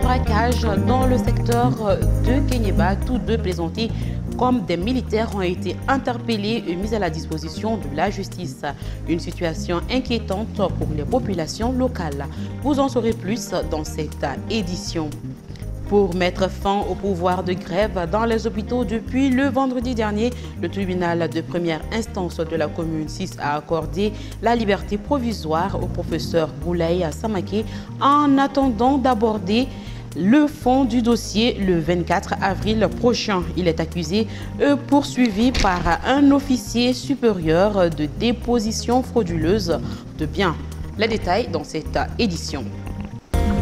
braquage dans le secteur de Kenyeba. Tous deux présentés comme des militaires ont été interpellés et mis à la disposition de la justice. Une situation inquiétante pour les populations locales. Vous en saurez plus dans cette édition. Pour mettre fin au pouvoir de grève dans les hôpitaux depuis le vendredi dernier, le tribunal de première instance de la commune 6 a accordé la liberté provisoire au professeur Boulaye Samake en attendant d'aborder le fond du dossier le 24 avril prochain. Il est accusé et poursuivi par un officier supérieur de déposition frauduleuse de biens. Les détails dans cette édition.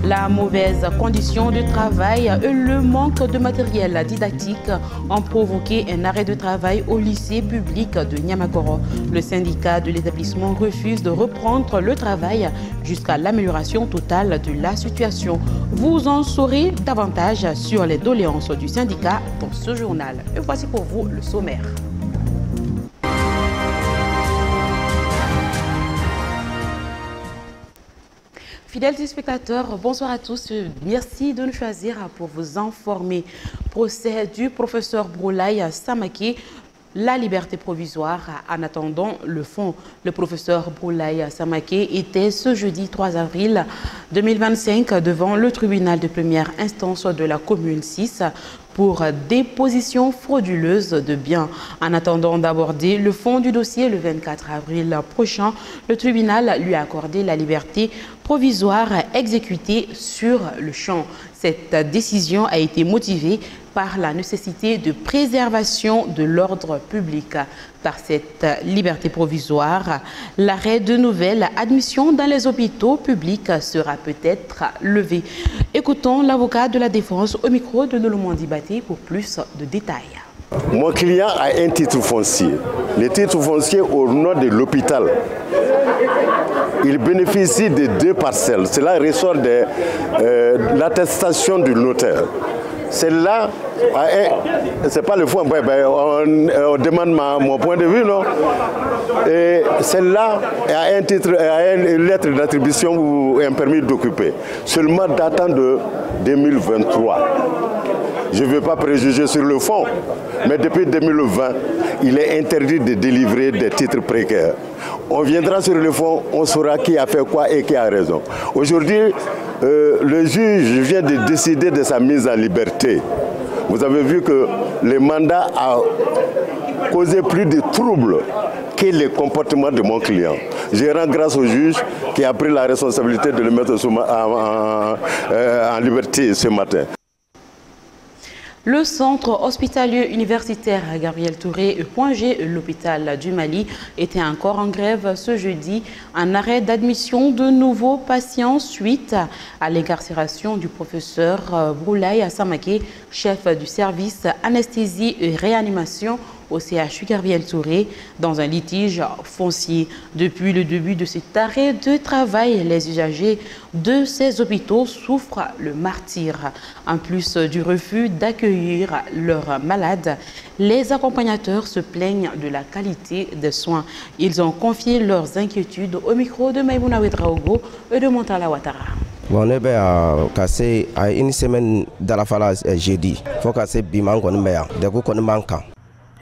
La mauvaise condition de travail et le manque de matériel didactique ont provoqué un arrêt de travail au lycée public de Niamagoro. Le syndicat de l'établissement refuse de reprendre le travail jusqu'à l'amélioration totale de la situation. Vous en saurez davantage sur les doléances du syndicat dans ce journal. Et voici pour vous le sommaire. Fidèles téléspectateurs, bonsoir à tous. Merci de nous choisir pour vous informer. Procès du professeur Boulaye Samake, la liberté provisoire en attendant le fond. Le professeur Boulaye Samake était ce jeudi 3 avril 2025 devant le tribunal de première instance de la commune 6 pour déposition frauduleuse de biens. En attendant d'aborder le fond du dossier le 24 avril prochain, le tribunal lui a accordé la liberté provisoire exécutée sur le champ. Cette décision a été motivée par la nécessité de préservation de l'ordre public. Par cette liberté provisoire, l'arrêt de nouvelle admission dans les hôpitaux publics sera peut-être levé. Écoutons l'avocat de la défense au micro de Nolomo Dibaté pour plus de détails. Mon client a un titre foncier. Le titre foncier au nom de l'hôpital. Il bénéficie de 2 parcelles. Cela ressort de l'attestation du notaire. Celle-là, c'est pas le fond, on demande mon point de vue, non? Et celle-là a un titre, a une lettre d'attribution ou un permis d'occuper, seulement datant de 2023. Je ne veux pas préjuger sur le fond, mais depuis 2020, il est interdit de délivrer des titres précaires. On viendra sur le fond, on saura qui a fait quoi et qui a raison. Aujourd'hui, le juge vient de décider de sa mise en liberté. Vous avez vu que le mandat a causé plus de troubles que le comportement de mon client. Je rends grâce au juge qui a pris la responsabilité de le mettre en liberté ce matin. Le centre hospitalier universitaire Gabriel Touré et Point G, l'hôpital du Mali, était encore en grève ce jeudi, en arrêt d'admission de nouveaux patients suite à l'incarcération du professeur Boulaye Samake, chef du service anesthésie et réanimation au CHU Gabriel Touré, dans un litige foncier. Depuis le début de cet arrêt de travail, les usagers de ces hôpitaux souffrent le martyre. En plus du refus d'accueillir leurs malades, les accompagnateurs se plaignent de la qualité des soins. Ils ont confié leurs inquiétudes au micro de Maïmouna Ouedraogo et de Montala Ouattara. On est cassé à une semaine dans la phase jeudi. Il faut casser Biman qu'on manque.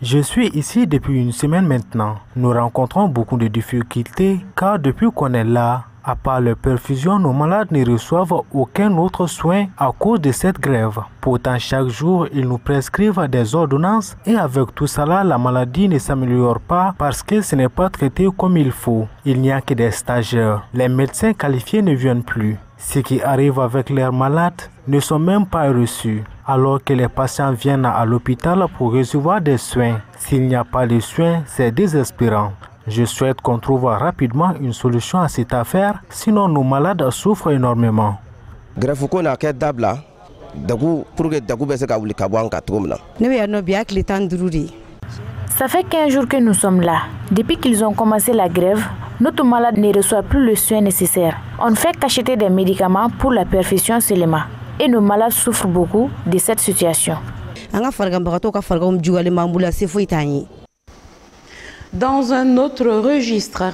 Je suis ici depuis une semaine maintenant. Nous rencontrons beaucoup de difficultés car depuis qu'on est là, à part la perfusion, nos malades ne reçoivent aucun autre soin à cause de cette grève. Pourtant, chaque jour, ils nous prescrivent des ordonnances et avec tout cela, la maladie ne s'améliore pas parce que ce n'est pas traité comme il faut. Il n'y a que des stagiaires. Les médecins qualifiés ne viennent plus. Ceux qui arrivent avec leurs malades ne sont même pas reçus, alors que les patients viennent à l'hôpital pour recevoir des soins. S'il n'y a pas de soins, c'est désespérant. Je souhaite qu'on trouve rapidement une solution à cette affaire, sinon nos malades souffrent énormément. Ça fait 15 jours que nous sommes là. Depuis qu'ils ont commencé la grève, notre malade ne reçoit plus le soin nécessaire. On ne fait qu'acheter des médicaments pour la perfusion seulement. Et nos malades souffrent beaucoup de cette situation. Dans un autre registre,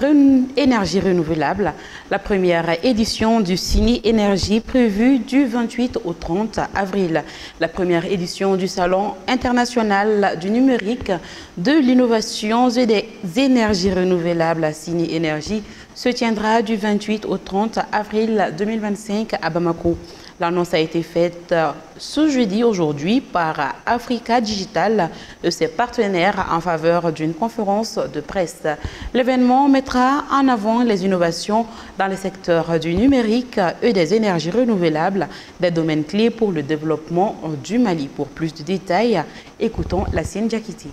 énergie renouvelable, la première édition du Cini Énergie prévue du 28 au 30 avril. La première édition du Salon international du numérique, de l'innovation et des énergies renouvelables à Cini Énergie se tiendra du 28 au 30 avril 2025 à Bamako. L'annonce a été faite ce jeudi aujourd'hui par Africa Digital et ses partenaires en faveur d'une conférence de presse. L'événement mettra en avant les innovations dans les secteurs du numérique et des énergies renouvelables, des domaines clés pour le développement du Mali. Pour plus de détails, écoutons Lassine Diakiti.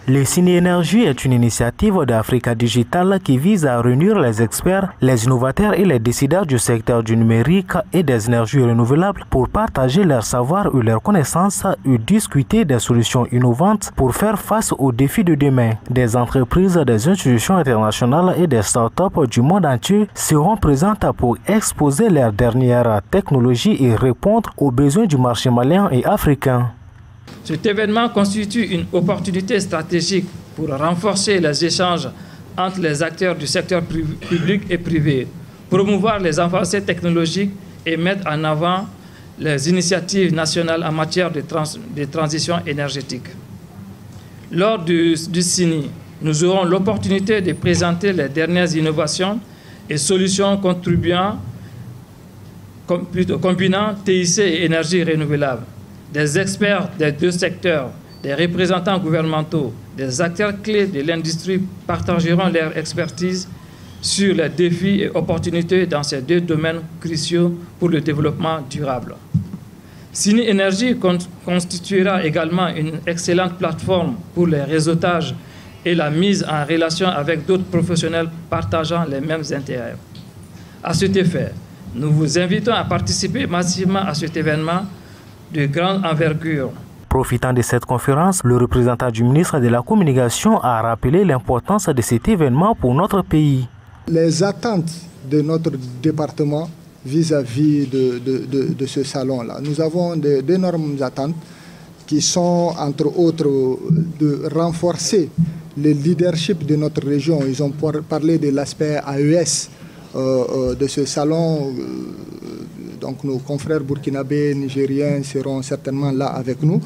Le Cini Énergie est une initiative d'Africa Digital qui vise à réunir les experts, les innovateurs et les décideurs du secteur du numérique et des énergies renouvelables pour partager leur savoir et leurs connaissances et discuter des solutions innovantes pour faire face aux défis de demain. Des entreprises, des institutions internationales et des startups du monde entier seront présentes pour exposer leurs dernières technologies et répondre aux besoins du marché malien et africain. Cet événement constitue une opportunité stratégique pour renforcer les échanges entre les acteurs du secteur public et privé, promouvoir les avancées technologiques et mettre en avant les initiatives nationales en matière de transition énergétique. Lors du Cini, nous aurons l'opportunité de présenter les dernières innovations et solutions combinant TIC et énergie renouvelable. Des experts des deux secteurs, des représentants gouvernementaux, des acteurs clés de l'industrie partageront leur expertise sur les défis et opportunités dans ces deux domaines cruciaux pour le développement durable. Cini Énergie constituera également une excellente plateforme pour le réseautage et la mise en relation avec d'autres professionnels partageant les mêmes intérêts. À cet effet, nous vous invitons à participer massivement à cet événement de grande envergure. Profitant de cette conférence, le représentant du ministre de la Communication a rappelé l'importance de cet événement pour notre pays. Les attentes de notre département vis-à-vis de ce salon-là. Nous avons d'énormes attentes qui sont, entre autres, de renforcer le leadership de notre région. Ils ont parlé de l'aspect AES de ce salon. Donc nos confrères burkinabés, nigériens seront certainement là avec nous.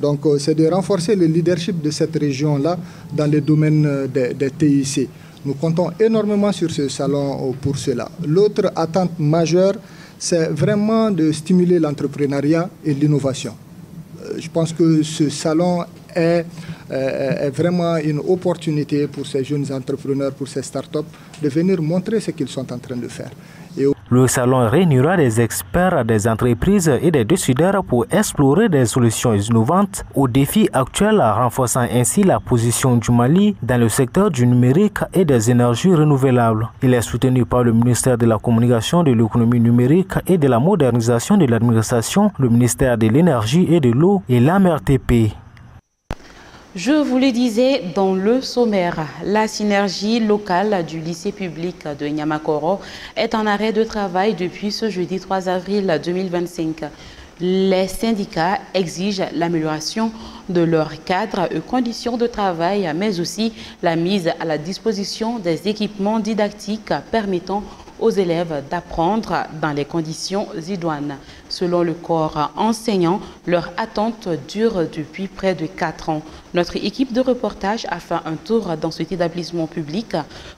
Donc c'est de renforcer le leadership de cette région-là dans le domaine des TIC. Nous comptons énormément sur ce salon pour cela. L'autre attente majeure, c'est vraiment de stimuler l'entrepreneuriat et l'innovation. Je pense que ce salon est vraiment une opportunité pour ces jeunes entrepreneurs, pour ces startups, de venir montrer ce qu'ils sont en train de faire. Le salon réunira des experts, des entreprises et des décideurs pour explorer des solutions innovantes aux défis actuels, renforçant ainsi la position du Mali dans le secteur du numérique et des énergies renouvelables. Il est soutenu par le ministère de la Communication, de l'économie numérique et de la modernisation de l'administration, le ministère de l'énergie et de l'eau et l'AMRTP. Je vous le disais dans le sommaire, la synergie locale du lycée public de Niamakoro est en arrêt de travail depuis ce jeudi 3 avril 2025. Les syndicats exigent l'amélioration de leurs cadres et conditions de travail, mais aussi la mise à la disposition des équipements didactiques permettant aux élèves d'apprendre dans les conditions idoines. Selon le corps enseignant, leur attente dure depuis près de 4 ans. Notre équipe de reportage a fait un tour dans cet établissement public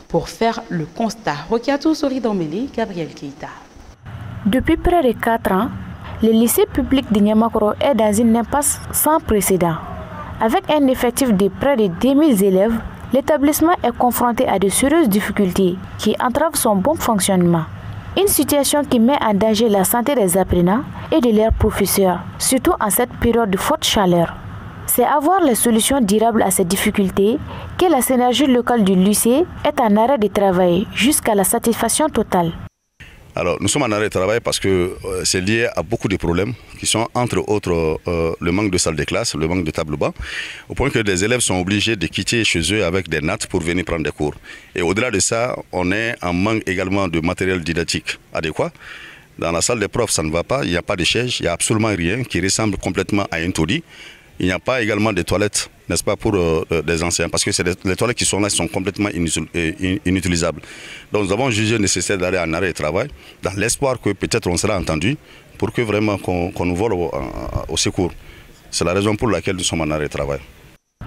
pour faire le constat. Rokiatou Soridambele, Gabriel Keita. Depuis près de 4 ans, le lycée public de Niamakoro est dans une impasse sans précédent. Avec un effectif de près de 2000 élèves, l'établissement est confronté à de sérieuses difficultés qui entravent son bon fonctionnement. Une situation qui met en danger la santé des apprenants et de leurs professeurs, surtout en cette période de forte chaleur. C'est avoir les solutions durables à ces difficultés que la synergie locale du lycée est en arrêt de travail jusqu'à la satisfaction totale. Alors, nous sommes en arrêt de travail parce que c'est lié à beaucoup de problèmes qui sont, entre autres, le manque de salles de classe, le manque de tableaux-bancs, au point que des élèves sont obligés de quitter chez eux avec des nattes pour venir prendre des cours. Et au-delà de ça, on est en manque également de matériel didactique adéquat. Dans la salle des profs, ça ne va pas, il n'y a pas de chaise, il n'y a absolument rien qui ressemble complètement à un taudis. Il n'y a pas également de toilettes n'est-ce pas, pour des anciens, parce que les toilettes qui sont là sont complètement inutilisables. Donc nous avons jugé nécessaire d'aller en arrêt de travail, dans l'espoir que peut-être on sera entendu, pour que vraiment qu'on nous vole au secours. C'est la raison pour laquelle nous sommes en arrêt de travail.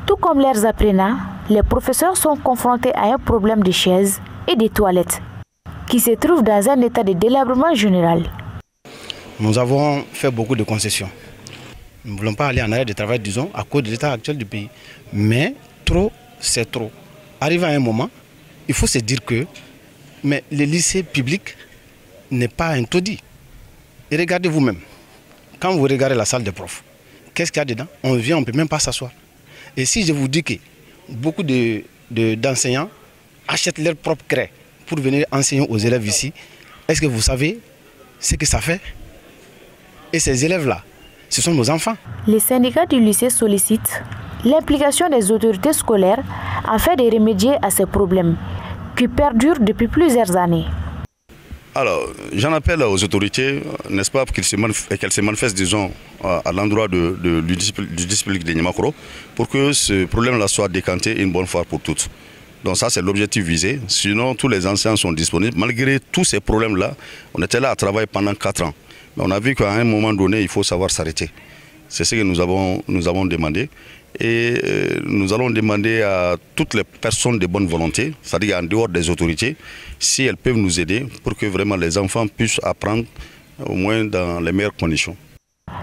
Tout comme leurs apprenants, les professeurs sont confrontés à un problème de chaises et de toilettes, qui se trouvent dans un état de délabrement général. Nous avons fait beaucoup de concessions. Nous ne voulons pas aller en arrêt de travail, disons, à cause de l'état actuel du pays. Mais trop, c'est trop. Arrivé à un moment, il faut se dire que mais le lycée public n'est pas un taudis. Et regardez vous-même, quand vous regardez la salle des profs, qu'est-ce qu'il y a dedans? On vient, on ne peut même pas s'asseoir. Et si je vous dis que beaucoup d'enseignants achètent leur propre craie pour venir enseigner aux élèves ici, est-ce que vous savez ce que ça fait? Et ces élèves-là, ce sont nos enfants. Les syndicats du lycée sollicitent l'implication des autorités scolaires afin de remédier à ces problèmes qui perdurent depuis plusieurs années. Alors, j'en appelle aux autorités, n'est-ce pas, qu'elles se manifestent, disons, à l'endroit du lycée public de Niamakoro, pour que ce problème-là soit décanté une bonne fois pour toutes. Donc ça, c'est l'objectif visé. Sinon, tous les enseignants sont disponibles. Malgré tous ces problèmes-là, on était là à travailler pendant 4 ans. Mais on a vu qu'à un moment donné, il faut savoir s'arrêter. C'est ce que nous avons demandé. Et nous allons demander à toutes les personnes de bonne volonté, c'est-à-dire en dehors des autorités, si elles peuvent nous aider pour que vraiment les enfants puissent apprendre au moins dans les meilleures conditions.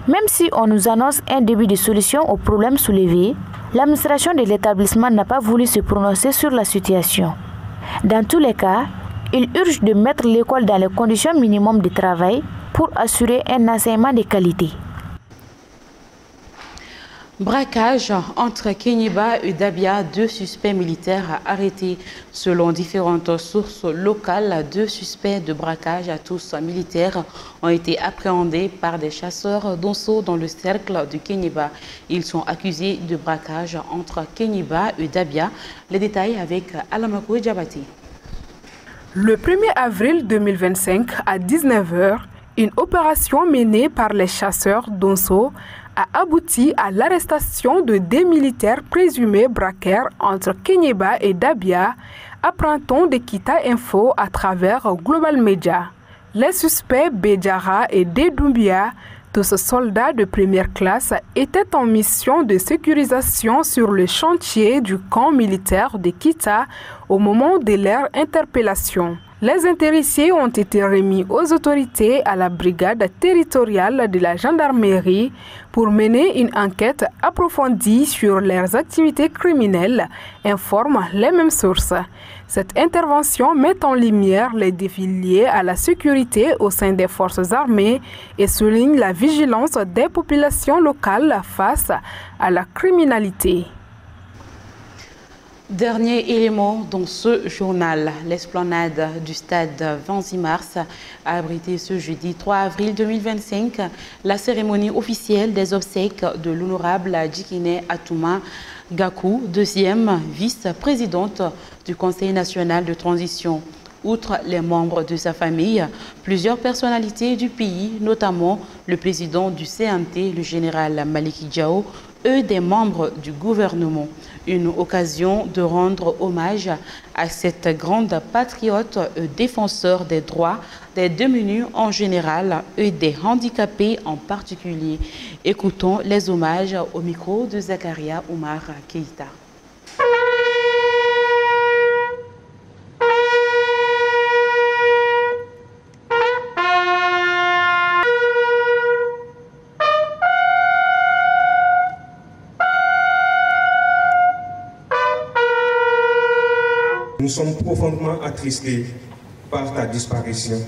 Même si on nous annonce un début de solution aux problèmes soulevés, l'administration de l'établissement n'a pas voulu se prononcer sur la situation. Dans tous les cas, il urge de mettre l'école dans les conditions minimum de travail pour assurer un enseignement de qualité. Braquage entre Kéniéba et Dabia, 2 suspects militaires arrêtés. Selon différentes sources locales, 2 suspects de braquage à tous militaires ont été appréhendés par des chasseurs d'Onso dans le cercle de Kéniéba. Ils sont accusés de braquage entre Kéniéba et Dabia. Les détails avec Alamako Djabati. Le 1er avril 2025 à 19 h, une opération menée par les chasseurs d'Onso a abouti à l'arrestation de 2 militaires présumés braqueurs entre Kéniéba et Dabia, apprend-on de Kita Info à travers Global Media. Les suspects Bédjara et Dédoumbia, tous soldats de première classe, étaient en mission de sécurisation sur le chantier du camp militaire de Kita au moment de leur interpellation. Les intéressés ont été remis aux autorités à la brigade territoriale de la gendarmerie pour mener une enquête approfondie sur leurs activités criminelles, informent les mêmes sources. Cette intervention met en lumière les défis liés à la sécurité au sein des forces armées et souligne la vigilance des populations locales face à la criminalité. Dernier élément dans ce journal, l'esplanade du stade Vanzi-Mars a abrité ce jeudi 3 avril 2025 la cérémonie officielle des obsèques de l'honorable Djikine Atouma Gakou, 2e vice-présidente du Conseil national de transition. Outre les membres de sa famille, plusieurs personnalités du pays, notamment le président du CNT, le général Maliki Diao, eux des membres du gouvernement. Une occasion de rendre hommage à cette grande patriote défenseur des droits des démunis en général et des handicapés en particulier. Écoutons les hommages au micro de Zakaria Oumar Keïta. Nous sommes profondément attristés par ta disparition,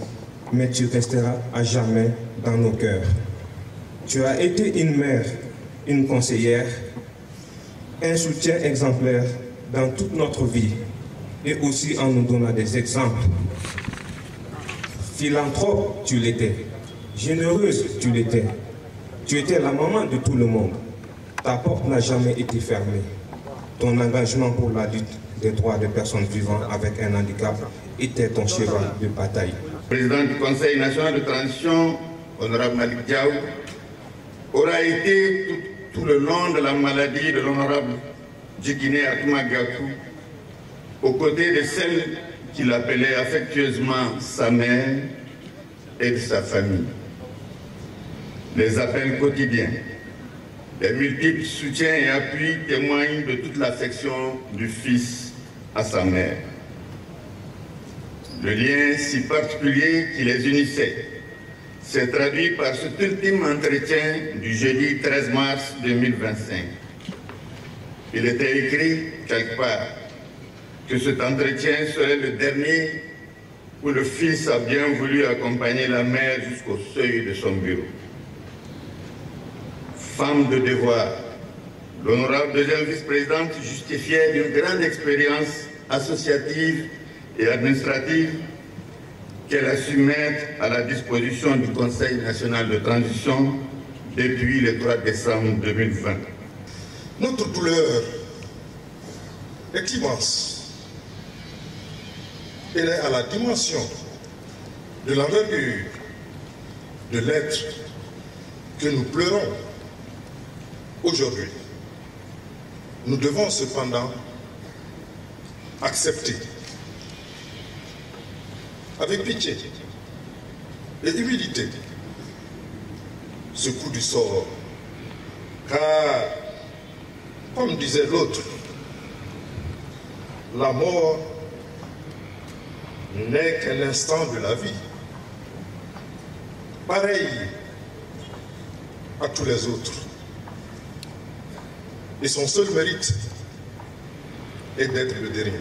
mais tu resteras à jamais dans nos cœurs. Tu as été une mère, une conseillère, un soutien exemplaire dans toute notre vie et aussi en nous donnant des exemples. Philanthrope, tu l'étais. Généreuse, tu l'étais. Tu étais la maman de tout le monde. Ta porte n'a jamais été fermée. Ton engagement pour la lutte des droits des personnes vivant avec un handicap était ton cheval de bataille. Le président du Conseil national de transition, honorable Malik Diaw, aura été tout le long de la maladie de l'honorable Djikine Atuma Gakou, aux côtés de celle qu'il appelait affectueusement sa mère et de sa famille. Les appels quotidiens, les multiples soutiens et appuis témoignent de toute l'affection du fils à sa mère. Le lien si particulier qui les unissait s'est traduit par cet ultime entretien du jeudi 13 mars 2025. Il était écrit quelque part que cet entretien serait le dernier où le fils a bien voulu accompagner la mère jusqu'au seuil de son bureau. Femme de devoir, l'honorable deuxième vice-présidente justifiait d'une grande expérience associative et administrative qu'elle a su mettre à la disposition du Conseil national de transition depuis le 3 décembre 2020. Notre douleur est immense. Elle est à la dimension de l'envergure de l'être que nous pleurons aujourd'hui. Nous devons cependant accepter avec pitié et humilité ce coup du sort, car, comme disait l'autre, la mort n'est qu'un instant de la vie, pareil à tous les autres. Et son seul mérite est d'être le dernier.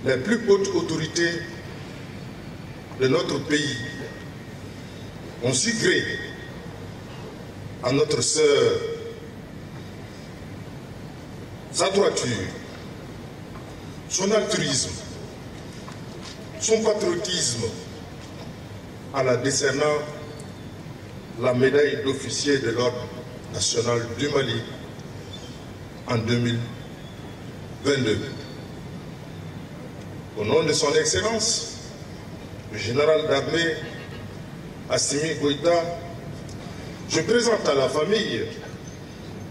Les plus hautes autorités de notre pays ont su gré à notre sœur sa droiture, son altruisme, son patriotisme, en la décernant la médaille d'officier de l'ordre national du Mali en 2022. Au nom de son Excellence, le général d'armée Assimi Goïta, je présente à la famille,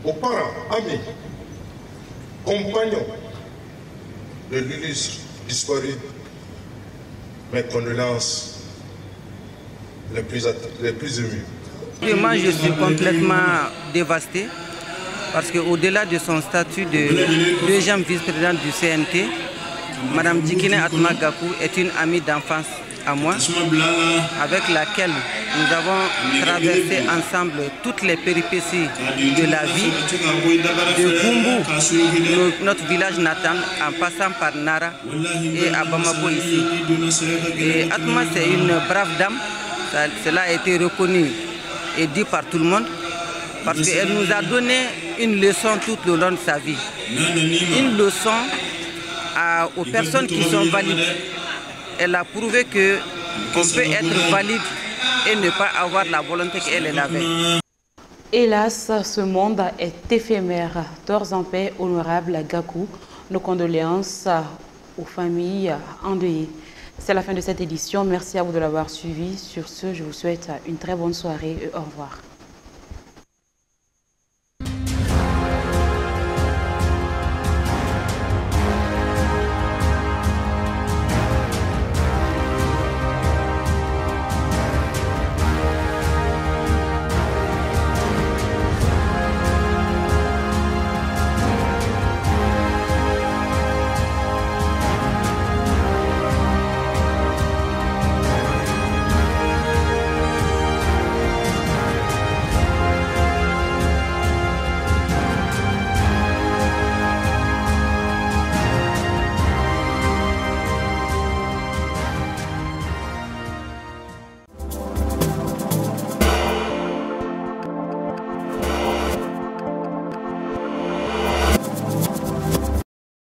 aux parents, amis, compagnons de l'illustre disparu mes condoléances les plus émues. Moi, je suis complètement dévasté parce qu'au-delà de son statut de deuxième vice-présidente du CNT, Madame Djikine Atuma Gakou est une amie d'enfance à moi, avec laquelle nous avons traversé ensemble toutes les péripéties de la vie, de Gumbu, notre village natal, en passant par Nara et à Bamako ici. Et Atuma, c'est une brave dame, cela a été reconnu et dit par tout le monde, parce qu'elle nous a donné une leçon tout au long de sa vie. Une leçon aux personnes qui sont valides. Elle a prouvé qu'on peut être valide et ne pas avoir la volonté qu'elle avait. Hélas, ce monde est éphémère. Dors en paix, honorable Gakou. Nos condoléances aux familles endeuillées. C'est la fin de cette édition. Merci à vous de l'avoir suivi. Sur ce, je vous souhaite une très bonne soirée et au revoir.